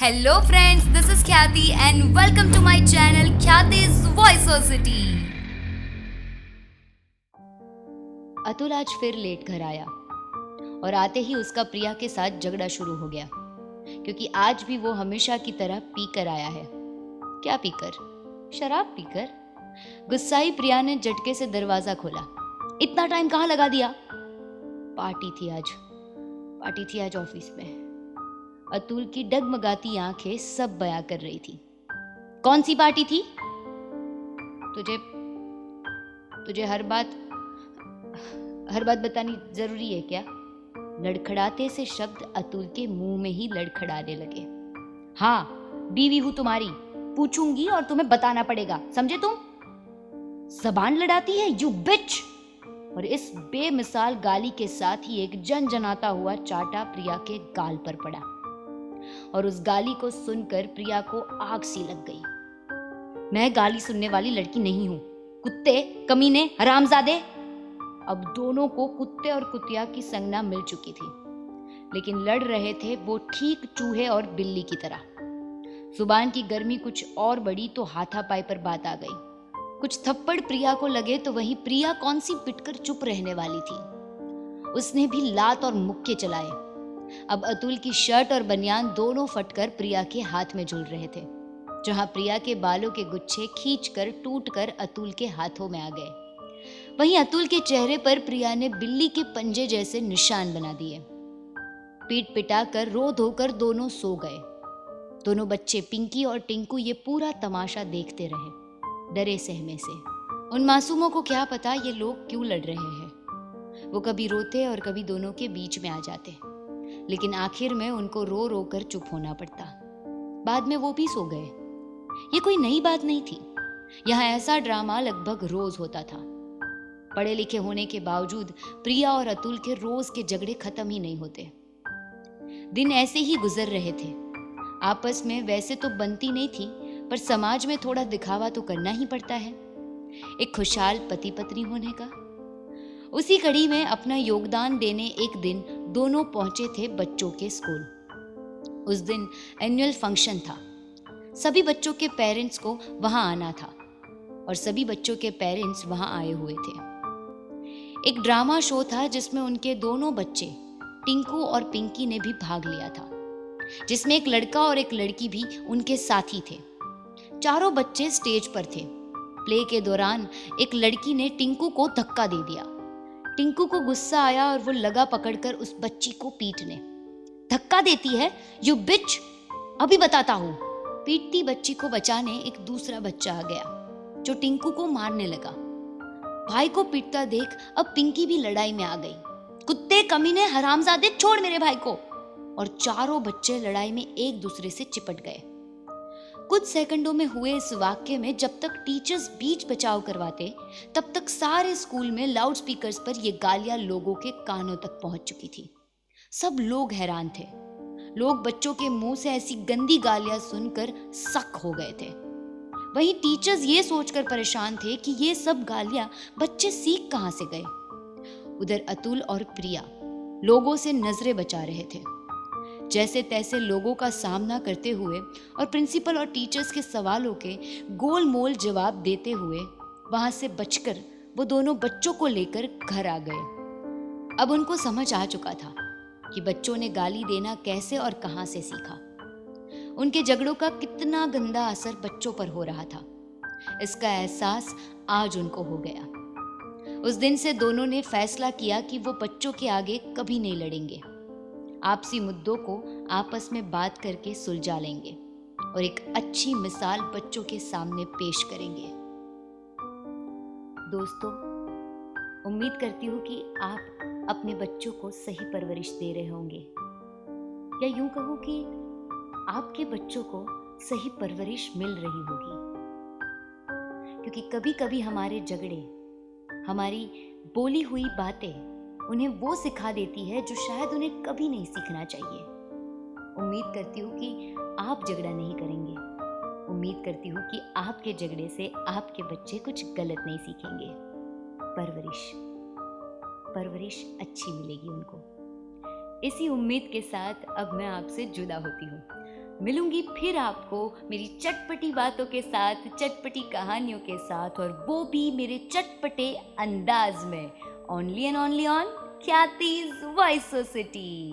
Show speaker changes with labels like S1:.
S1: Hello friends, this is Khyati and welcome to my channel Khyati's Voiceosity।
S2: Atul आज फिर late घर आया और आते ही उसका प्रिया के साथ झगड़ा शुरू हो गया, क्योंकि आज भी वो हमेशा की तरह पीकर आया है। क्या पीकर? शराब पीकर। गुस्साई प्रिया ने झटके से दरवाजा खोला। इतना टाइम कहाँ लगा दिया? पार्टी थी आज ऑफिस में। अतुल की डगमगाती आंखें सब बयां कर रही थी। कौन सी पार्टी थी? तुझे हर बात बतानी जरूरी है क्या? लड़खड़ाते से शब्द अतुल के मुंह में ही लड़खड़ाने लगे। हाँ, बीवी हूं तुम्हारी, पूछूंगी और तुम्हें बताना पड़ेगा, समझे तुम? जबान लड़ाती है यू बिच। और इस बेमिसाल गाली के साथ ही एक जनजनाता हुआ चाटा प्रिया के गाल पर पड़ा और उस गाली को सुनकर प्रिया को आग सी लग गई। मैं गाली सुनने वाली लड़की नहीं हूं, कुत्ते, कमीने, हरामजादे। अब दोनों को कुत्ते और कुतिया की संज्ञा मिल चुकी थी, लेकिन लड़ रहे थे वो ठीक चूहे और बिल्ली की तरह। जुबान की गर्मी कुछ और बढ़ी तो हाथापाई पर बात आ गई। कुछ थप्पड़ प्रिया को लगे तो वहीं प्रिया कौन सी पिटकर चुप रहने वाली थी। उसने भी लात और मुक्के चलाए। अब अतुल की शर्ट और बनियान दोनों फटकर प्रिया के हाथ में झूल रहे थे, जहां प्रिया के बालों के गुच्छे खींचकर टूटकर अतुल के हाथों में आ गए। वहीं अतुल के चेहरे पर प्रिया ने बिल्ली के पंजे जैसे निशान बना दिए। पीट पिटाकर रो धोकर दोनों सो गए। दोनों बच्चे पिंकी और टिंकू ये पूरा तमाशा देखते रहे, डरे सहमे से। उन मासूमों को क्या पता ये लोग क्यों लड़ रहे हैं। वो कभी रोते और कभी दोनों के बीच में आ जाते, लेकिन आखिर में उनको रो रो कर चुप होना पड़ता। बाद में वो भी सो गए। ये कोई नई बात नहीं थी। यहाँ ऐसा ड्रामा लगभग रोज होता था। पढ़े लिखे होने के बावजूद प्रिया और अतुल के रोज के झगड़े खत्म ही नहीं होते। दिन ऐसे ही गुजर रहे थे। आपस में वैसे तो बनती नहीं थी, पर समाज में थोड़ा दिखावा तो करना ही पड़ता है, एक खुशहाल पति पत्नी होने का। उसी कड़ी में अपना योगदान देने एक दिन दोनों पहुंचे थे बच्चों के स्कूल। उस दिन एनुअल फंक्शन था। सभी बच्चों के पेरेंट्स को वहां आना था और सभी बच्चों के पेरेंट्स वहां आए हुए थे। एक ड्रामा शो था जिसमें उनके दोनों बच्चे टिंकू और पिंकी ने भी भाग लिया था, जिसमें एक लड़का और एक लड़की भी उनके साथी थे। चारों बच्चे स्टेज पर थे। प्ले के दौरान एक लड़की ने टिंकू को धक्का दे दिया। टिंकू को गुस्सा आया और वो लगा पकड़कर उस बच्ची को पीटने। धक्का देती है यू बिच, अभी बताता हूं। पीटती बच्ची को बचाने एक दूसरा बच्चा आ गया जो टिंकू को मारने लगा। भाई को पीटता देख अब पिंकी भी लड़ाई में आ गई। कुत्ते, कमीने, हरामजादे, छोड़ मेरे भाई को। और चारों बच्चे लड़ाई में एक दूसरे से चिपट गए। कुछ सेकंडों में हुए इस वाक्य में जब तक टीचर्स बीच बचाव करवाते, तब तक सारे स्कूल में लाउड स्पीकर्स पर ये गालियां लोगों के कानों तक पहुंच चुकी थी। सब लोग हैरान थे। लोग बच्चों के मुंह से ऐसी गंदी गालियां सुनकर सक हो गए थे। वहीं टीचर्स ये सोचकर परेशान थे कि ये सब गालियां बच्चे सीख कहां से गए। उधर अतुल और प्रिया लोगों से नजरें बचा रहे थे। जैसे तैसे लोगों का सामना करते हुए और प्रिंसिपल और टीचर्स के सवालों के गोल मोल जवाब देते हुए वहां से बचकर वो दोनों बच्चों को लेकर घर आ गए। अब उनको समझ आ चुका था कि बच्चों ने गाली देना कैसे और कहां से सीखा। उनके झगड़ों का कितना गंदा असर बच्चों पर हो रहा था, इसका एहसास आज उनको हो गया। उस दिन से दोनों ने फैसला किया कि वो बच्चों के आगे कभी नहीं लड़ेंगे। आपसी मुद्दों को आपस में बात करके सुलझा लेंगे और एक अच्छी मिसाल बच्चों के सामने पेश करेंगे। दोस्तों, उम्मीद करती हूँ कि आप अपने बच्चों को सही परवरिश दे रहे होंगे, या यूं कहूँ कि आपके बच्चों को सही परवरिश मिल रही होगी। क्योंकि कभी कभी हमारे झगड़े, हमारी बोली हुई बातें उन्हें वो सिखा देती है जो शायद उन्हें कभी नहीं सीखना चाहिए। उम्मीद करती हूँ कि आप झगड़ा नहीं करेंगे। उम्मीद करती हूँ कि आपके झगड़े से आपके बच्चे कुछ गलत नहीं सीखेंगे। परवरिश अच्छी मिलेगी उनको। इसी उम्मीद के साथ अब मैं आपसे जुदा होती हूँ। मिलूंगी फिर आपको मेरी चटपटी बातों के साथ, चटपटी कहानियों के साथ, और वो भी मेरे चटपटे अंदाज में। Only and only on Khyati's voice society.